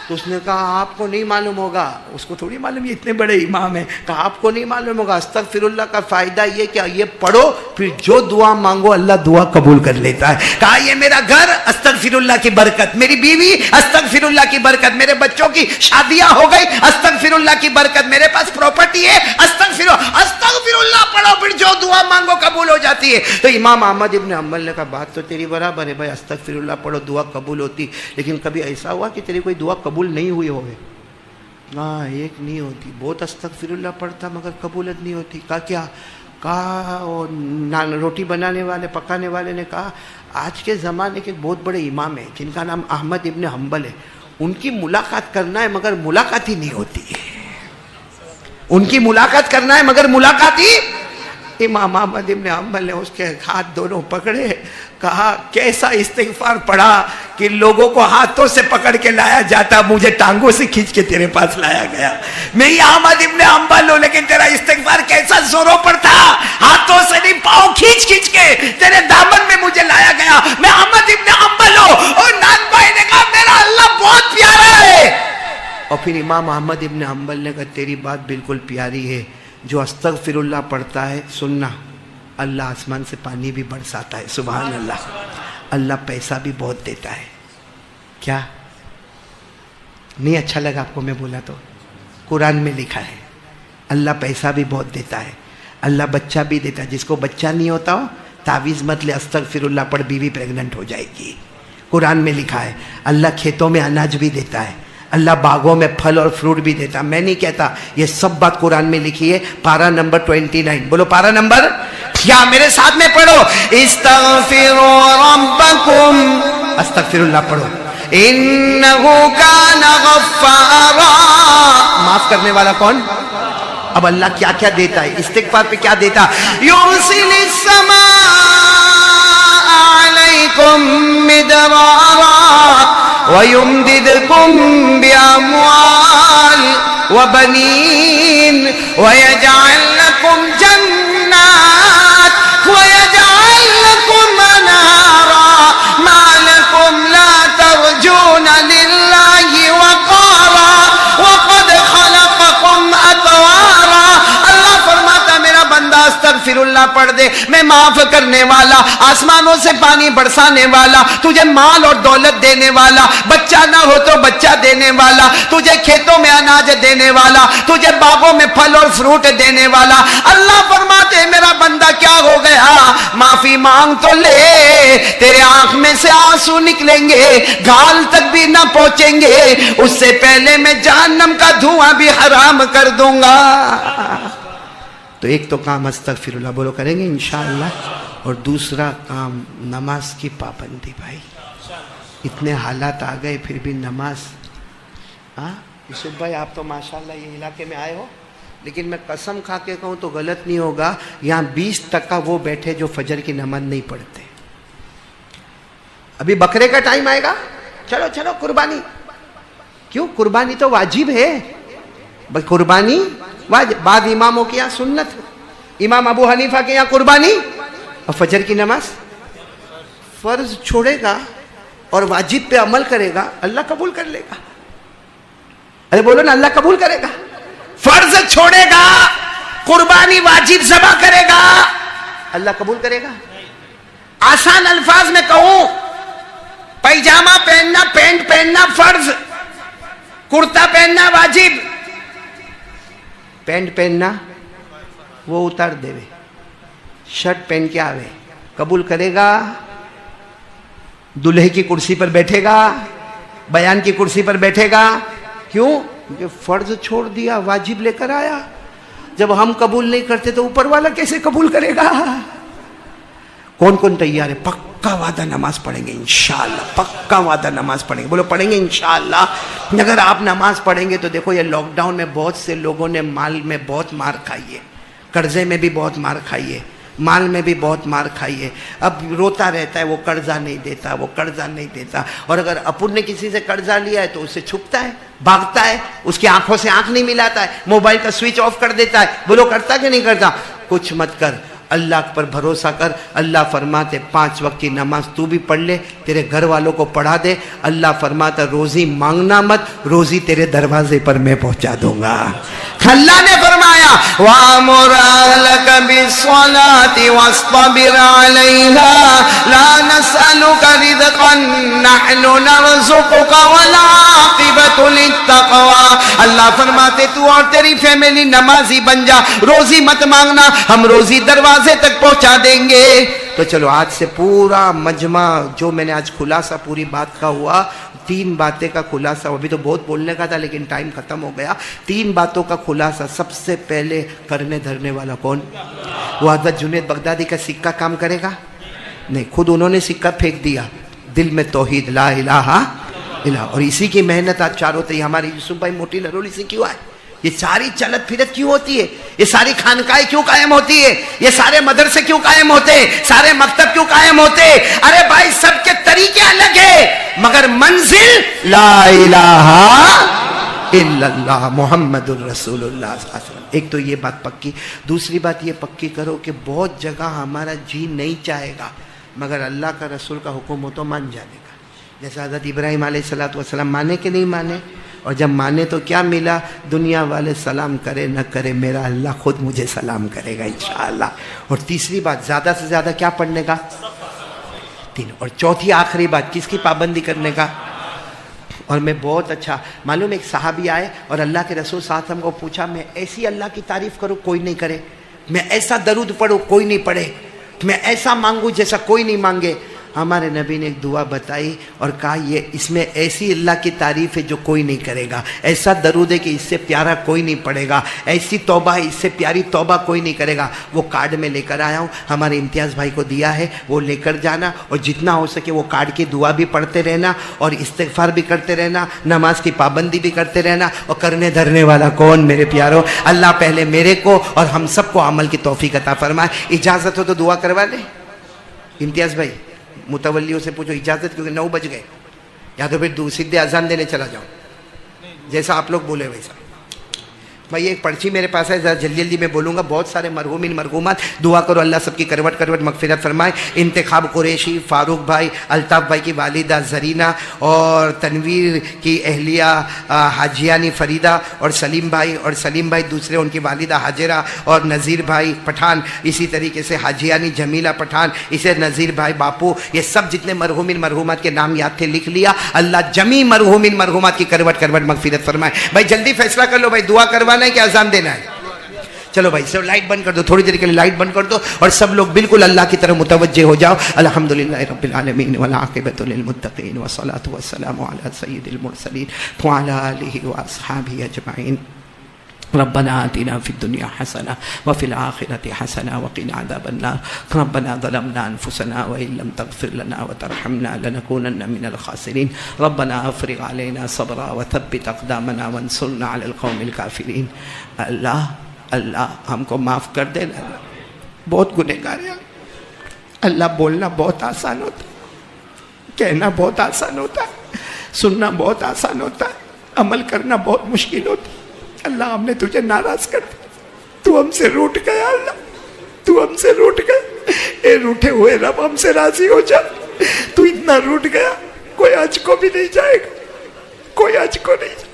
تو اس نے کہا آپ کو نہیں معلوم ہوگا. اس کو تھوڑی معلوم، یہ اتنے بڑے امام ہیں. کہا آپ کو نہیں معلوم ہوگا، استغفر اللہ کا فائدہ یہ کیا، یہ پڑھو پھر جو دعا مانگو اللہ دعا قبول کر لیتا ہے. کہا یہ میرا گھر استغفر اللہ کی برکت، میری بیوی استغفر اللہ کی برکت، میرے بچوں کی شادیاں ہو گئی استغفر اللہ کی برکت، میرے پاس پراپرٹی ہے استغفر اللہ پڑھو پھر جو دعا مانگو قبول ہو جاتی ہے. تو امام احمد ابن حنبل نے کہا بات تو تیری برابر ہے بھائی، استغفر اللہ پڑھو دعا قبول ہوتی، لیکن کبھی ایسا ہوا کہ تیری کوئی دعا قبول نہیں ہوئی ہوگی؟ ہاں ایک نہیں ہوتی، بہت استغفر اللہ پڑھتا مگر قبولت نہیں ہوتی. کہا کیا؟ کہا روٹی بنانے والے پکانے والے نے کہا آج کے زمانے کے بہت بڑے امام ہیں جن کا نام احمد ابن حنبل ہے، ان کی ملاقات کرنا ہے مگر ملاقات ہی نہیں ہوتی ہے، ان کی ملاقات کرنا ہے مگر ملاقات ہی. امام احمد ابن حنبل نے اس کے ہاتھ دونوں پکڑے، کہا کیسا استغفار پڑھا کہ لوگوں کو ہاتھوں سے پکڑ کے لایا جاتا، مجھے ٹانگوں سے کھینچ کے تیرے پاس لایا گیا. میں یہ احمد ابن حنبل ہوں، لیکن تیرا استغفار کیسا زوروں پر تھا، ہاتھوں سے نہیں پاؤں کھینچ کھینچ کے تیرے دامن میں مجھے لایا گیا. میں احمد ابن حنبل ہوں. اور نان بھائی نے کہا میرا اللہ بہت پیارا ہے. اور پھر امام احمد ابن حنبل نے کہا تیری بات بالکل پیاری ہے، جو استغفر اللہ پڑھتا ہے سننا، اللہ آسمان سے پانی بھی برساتا ہے. سبحان اللہ. اللہ پیسہ بھی بہت دیتا ہے. کیا نہیں اچھا لگا آپ کو میں بولا تو؟ قرآن میں لکھا ہے اللہ پیسہ بھی بہت دیتا ہے، اللہ بچہ بھی دیتا ہے. جس کو بچہ نہیں ہوتا ہو تعویذ مت لے، استغفر اللہ پڑھ، بیوی پریگننٹ ہو جائے گی. قرآن میں لکھا ہے اللہ کھیتوں میں اناج بھی دیتا ہے، اللہ باغوں میں پھل اور فروٹ بھی دیتا. میں نہیں کہتا، یہ سب بات قرآن میں لکھی ہے. پارہ نمبر 29، بولو پارہ نمبر، یا میرے ساتھ میں پڑھو، استغفروا ربکم، استغفر اللہ پڑھو، انہ کان غفارا، معاف کرنے والا کون؟ اب اللہ کیا کیا دیتا ہے استغفار پہ، کیا دیتا؟ یرسل السماء علیکم مدرارا وَيُمْدِدْكُمْ بِأَمْوَالٍ وَبَنِينَ وَيَجْعَلْ لَكُمْ جَنَّاتٍ وَيَجْعَلْ لَكُمْ أَنْهَارًا مَا لَكُمْ لَا تَرْجُونَ لِلَّهِ وَقَارًا وَقَدْ خَلَقَكُمْ أَطْوَارًا. اللہ فرماتا میرا بندہ استغفر اللہ پڑھ دے، میں معاف کرنے والا، آسمانوں سے پانی برسانے والا، تجھے مال اور دولت دینے والا، بچہ نہ ہو تو بچہ دینے والا، تجھے کھیتوں میں اناج دینے والا، تجھے باغوں میں پھل اور فروٹ دینے والا. اللہ فرماتے میرا بندہ کیا ہو گیا، معافی مانگ تو لے، تیرے آنکھ میں سے آنسو نکلیں گے، گال تک بھی نہ پہنچیں گے، اس سے پہلے میں جہنم کا دھواں بھی حرام کر دوں گا. تو ایک تو کام استغفر اللہ بولو کریں گے انشاءاللہ، اور دوسرا کام نماز کی پابندی. بھائی اتنے حالات آ گئے پھر بھی نماز یوسف بھائی آپ تو ماشاءاللہ یہ علاقے میں آئے ہو، لیکن میں قسم کھا کے کہوں تو غلط نہیں ہوگا، یہاں 20% وہ بیٹھے جو فجر کی نماز نہیں پڑھتے۔ ابھی بکرے کا ٹائم آئے گا، چلو چلو قربانی، کیوں؟ قربانی تو واجب ہے بھائی، قربانی واجب، بعد اماموں کے یہاں سنت، امام ابو حنیفہ کے یہاں قربانی، اور فجر کی نماز فرض چھوڑے گا اور واجب پہ عمل کرے گا، اللہ قبول کر لے گا۔ ارے بولو نا، اللہ قبول کرے گا۔ فرض چھوڑے گا، قربانی واجب ذبح کرے گا، اللہ قبول کرے گا۔ آسان الفاظ میں کہوں، پیجامہ پہننا، پینٹ پہننا فرض، کرتا پہننا واجب، پینٹ پہننا وہ اتار دے وے، شرٹ پہن کے آوے، قبول کرے گا؟ دلہے کی کرسی پر بیٹھے گا، بیان کی کرسی پر بیٹھے گا، کیوں؟ کیونکہ فرض چھوڑ دیا، واجب لے کر آیا۔ جب ہم قبول نہیں کرتے تو اوپر والا کیسے قبول کرے گا؟ کون کون تیار ہے؟ پکا وعدہ نماز پڑھیں گے انشاءاللہ، پکا وعدہ نماز پڑھیں گے، بولو پڑھیں گے انشاءاللہ۔ اگر آپ نماز پڑھیں گے تو دیکھو، یہ لاک ڈاؤن میں بہت سے لوگوں نے مال میں بہت مار کھائی ہے، قرضے میں بھی بہت مار کھائی ہے، مال میں بھی بہت مار کھائی ہے۔ اب روتا رہتا ہے، وہ قرضہ نہیں دیتا، وہ قرضہ نہیں دیتا، اور اگر اپن نے کسی سے قرضہ لیا ہے تو اسے چھپتا ہے، بھاگتا ہے، اس کی آنکھوں سے آنکھ نہیں ملاتا ہے، موبائل کا سوئچ آف کر دیتا ہے۔ بولو کرتا کہ نہیں کرتا؟ کچھ مت کر، اللہ پر بھروسہ کر۔ اللہ فرماتے 5 وقت کی نماز تو بھی پڑھ لے، تیرے گھر والوں کو پڑھا دے۔ اللہ فرماتا روزی مانگنا مت، روزی تیرے دروازے پر میں پہنچا دوں گا۔ اللہ نے فرمایا وَأَمُرْ أَهْلَكَ بِالصَّلَاةِ وَاصْطَبِرْ عَلَيْهَا لَا نَسْأَلُكَ رِزْقًا نَحْنُ نَرْزُقُكَ وَالْعَاقِبَةُ لِلتَّقْوَىٰ۔ اللہ فرماتے تو اور تیری فیملی نمازی بن جا، روزی مت مانگنا، ہم روزی دروازے تک پہنچا دیں گے۔ تو چلو آج سے پورا مجمع جو میں نے آج خلاصہ پوری بات کا ہوا، 3 باتیں کا خلاصہ، ابھی تو بہت بولنے کا تھا لیکن ٹائم ختم ہو گیا۔ 3 باتوں کا خلاصہ، سب سے پہلے کرنے دھرنے والا کون؟ وہ حضرت جنید بغدادی کا سکہ کام کرے گا؟ نہیں، خود انہوں نے سکہ پھینک دیا، دل میں توحید لا الہ الا، اور اسی کی محنت آج چاروں تے ہماری یوسف بھائی موٹی لرولی سے کیوں آئے؟ یہ ساری چلت پھرت کیوں ہوتی ہے؟ یہ ساری خانقاہیں کیوں قائم ہوتی ہے؟ یہ سارے مدرسے کیوں قائم ہوتے ہیں؟ سارے مکتب کیوں قائم ہوتے ہیں؟ ارے بھائی سب کے طریقے الگ ہیں، مگر منزل لا الہ الا اللہ محمد الرسول اللہ صلی اللہ علیہ وسلم۔ ایک تو یہ بات پکی۔ دوسری بات یہ پکی کرو کہ بہت جگہ ہمارا جی نہیں چاہے گا، مگر اللہ کا رسول کا حکم ہو تو مان جانے گا۔ جیسے حضرت ابراہیم علیہ السلام مانے کہ نہیں مانے؟ اور جب مانے تو کیا ملا؟ دنیا والے سلام کرے نہ کرے، میرا اللہ خود مجھے سلام کرے گا انشاءاللہ۔ اور تیسری بات، زیادہ سے زیادہ کیا پڑھنے کا؟ 3۔ اور چوتھی آخری بات، کس کی پابندی کرنے کا؟ اور میں بہت اچھا معلوم، ایک صحابی آئے اور اللہ کے رسول صلی اللہ علیہ وسلم کو پوچھا، میں ایسی اللہ کی تعریف کروں کوئی نہیں کرے، میں ایسا درود پڑھوں کوئی نہیں پڑھے، میں ایسا مانگوں جیسا کوئی نہیں مانگے۔ ہمارے نبی نے ایک دعا بتائی اور کہا یہ اس میں ایسی اللہ کی تعریف ہے جو کوئی نہیں کرے گا، ایسا درود ہے کہ اس سے پیارا کوئی نہیں پڑھے گا، ایسی توبہ ہے اس سے پیاری توبہ کوئی نہیں کرے گا۔ وہ کارڈ میں لے کر آیا ہوں، ہمارے امتیاز بھائی کو دیا ہے، وہ لے کر جانا، اور جتنا ہو سکے وہ کارڈ کی دعا بھی پڑھتے رہنا، اور استغفار بھی کرتے رہنا، نماز کی پابندی بھی کرتے رہنا۔ اور کرنے دھرنے والا کون میرے پیارو؟ اللہ پہلے میرے کو اور ہم سب کو عمل کی توفیق عطا فرمائے۔ اجازت ہو تو دعا کروا لیں امتیاز بھائی، متولیوں سے پوچھو اجازت، کیونکہ 9 بج گئے، یا تو پھر سیدھے اذان دینے چلا جاؤ، جیسا آپ لوگ بولے ویسا۔ بھائی ایک پرچی میرے پاس ہے، ذرا جلدی جلدی میں بولوں گا، بہت سارے مرحومین مرحومات، دعا کرو اللہ سب کی کروٹ کروٹ مغفرت فرمائے۔ انتخاب قریشی، فاروق بھائی، الطاف بھائی کی والدہ زرینہ، اور تنویر کی اہلیہ حاجیانی فریدہ، اور سلیم بھائی دوسرے ان کی والدہ حاجرہ، اور نذیر بھائی پٹھان، اسی طریقے سے حاجیانی جمیلہ پٹھان، اسے نذیر بھائی باپو، یہ سب جتنے مرحومین مرحومات کے نام یاد تھے لکھ لیا۔ اللہ جمی مرحومین مرحومات کی کروٹ کروٹ مغفرت فرمائے۔ بھائی جلدی فیصلہ کر لو، بھائی دعا کروانا ہے کہ اذان دینا ہے؟ چلو بھائی سب لائٹ بند کر دو، تھوڑی دیر کے لیے لائٹ بند کر دو، اور سب لوگ بالکل اللہ کی طرف متوجہ ہو جاؤ۔ الحمدللہ رب العالمین والعاقبۃ للمتقین والصلاۃ والسلام علی سید المرسلین وعلی آلہ واصحابہ اجمعین۔ ربنا آتنا فی الدنیا حسنہ وفی الآخرۃ حسنہ وقنا عذاب النار ربنا ظلمنا انفسنا وإن لم تغفر لنا وترحمنا لنكونن من الخاسرین ربنا افرغ علینا صبرا وثبت اقدامنا وانصرنا علی القوم الکافرین. اللہ ہم کو معاف کر دینا. اللہ بہت گنہگار ہیں. اللہ بولنا بہت آسان ہوتا ہے, کہنا بہت آسان ہوتا ہے, سننا بہت آسان ہوتا ہے, عمل کرنا بہت مشکل ہوتا ہے. اللہ ہم نے تجھے ناراض کر دیا, تو ہم سے روٹ گیا. اللہ تو ہم سے روٹ گیا. اے روٹے ہوئے رب ہم سے راضی ہو جا. تو اتنا روٹ گیا, کوئی حج کو بھی نہیں جائے گا, کوئی حج کو نہیں جائے.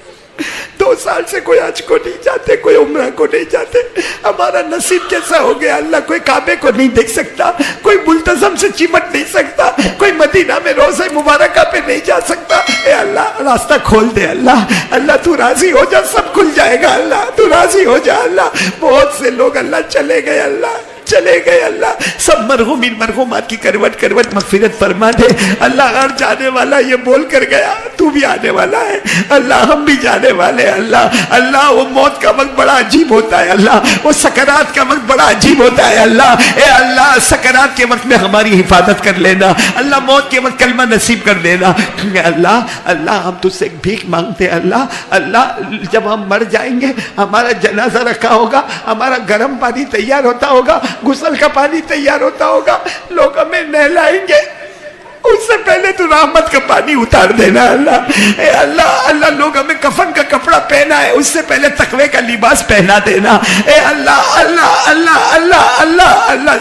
2 سال سے کوئی حج کو نہیں جاتے, کوئی عمرہ کو نہیں جاتے. ہمارا نصیب کیسا ہو گیا اللہ, کوئی کعبے کو نہیں دیکھ سکتا, کوئی ملتزم سے چمٹ نہیں سکتا, کوئی مدینہ میں روضہ مبارکہ پہ نہیں جا سکتا. اے اللہ راستہ کھول دے. اللہ تو راضی ہو جا, سب کھل جائے گا. اللہ تو راضی ہو جا. اللہ بہت سے لوگ اللہ چلے گئے, اللہ چلے گئے. اللہ سب مرحومین مرحومات کی کروٹ مغفرت فرما دے. اللہ ہر جانے والا یہ بول کر گیا تو بھی آنے والا ہے. اللہ ہم بھی جانے والے. اللہ وہ موت کا وقت بڑا عجیب ہوتا ہے. اللہ وہ سکرات کا وقت بڑا عجیب ہوتا ہے. اللہ اے اللہ سکرات کے وقت میں ہماری حفاظت کر لینا. اللہ موت کے وقت کلمہ نصیب کر دینا. اللہ ہم تجھ سے ایک بھیک مانگتے ہیں. اللہ جب ہم مر جائیں گے, ہمارا جنازہ رکھا ہوگا, ہمارا گرم پانی تیار ہوتا ہوگا, غسل کا پانی تیار ہوتا ہوگا, لوگ ہمیں نہلائیں گے, اس سے پہلے تو رحمت کا پانی اتار دینا. اے اللہ لوگ ہمیں کفن کا کپڑا پہنا ہے, اس سے پہلے تقوی کا لباس پہنا دینا. اے اللہ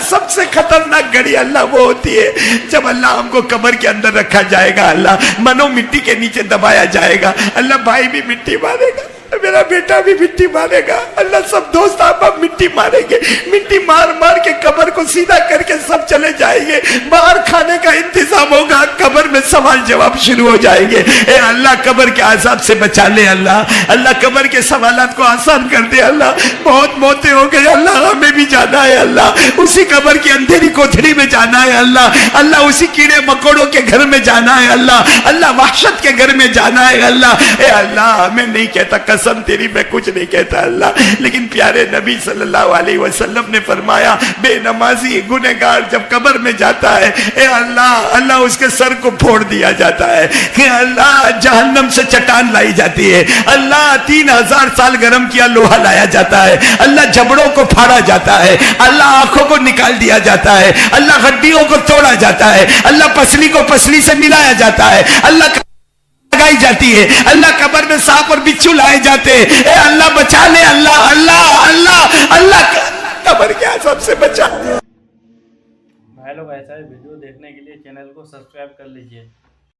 سب سے خطرناک گھڑی اللہ وہ ہوتی ہے جب اللہ ہم کو قبر کے اندر رکھا جائے گا. اللہ منو مٹی کے نیچے دبایا جائے گا. اللہ بھائی بھی مٹی مارے گا, میرا بیٹا بھی مٹی مارے گا. اللہ سب دوست آپ مٹی ماریں گے. مٹی مار کے قبر کو سیدھا کر کے سب چلے جائیں گے. باہر کھانے کا انتظام ہوگا, قبر میں سوال جواب شروع ہو جائیں گے. اے اللہ قبر کے عذاب سے بچا لے. اللہ قبر کے سوالات کو آسان کر دے. اللہ بہت موتیں ہو گئی, اللہ ہمیں بھی جانا ہے. اللہ اسی قبر کی اندھیری کوٹھری میں جانا ہے. اللہ اسی کیڑے مکوڑوں کے گھر میں جانا ہے. اللہ وحشت کے گھر میں جانا ہے. اے اللہ میں نہیں کہتا, قسم تیری میں کچھ نہیں کہتا اللہ, لیکن پیارے نبی صلی اللہ علیہ وسلم نے فرمایا بے نمازی گنہگار جب قبر میں جاتا ہے, اے اللہ اس کے سر کو پھوڑ دیا جاتا ہے. کہ اللہ جہنم سے چٹان لائی جاتی ہے. اللہ 3000 سال گرم کیا لوہا لایا جاتا ہے. اللہ جبڑوں کو پھاڑا جاتا ہے. اللہ آنکھوں کو نکال دیا جاتا ہے. اللہ ہڈیوں کو توڑا جاتا ہے. اللہ پسلی کو پسلی سے ملایا جاتا ہے. اللہ لگائی جاتی ہے. اللہ قبر میں سانپ اور بچھو لائے جاتے ہیں. اے اللہ بچا لے. اللہ قبر کے عذاب سے بچا. بھائی لوگ ایسا ہی ویڈیو دیکھنے کے لیے چینل کو سبسکرائب کر لیجئے.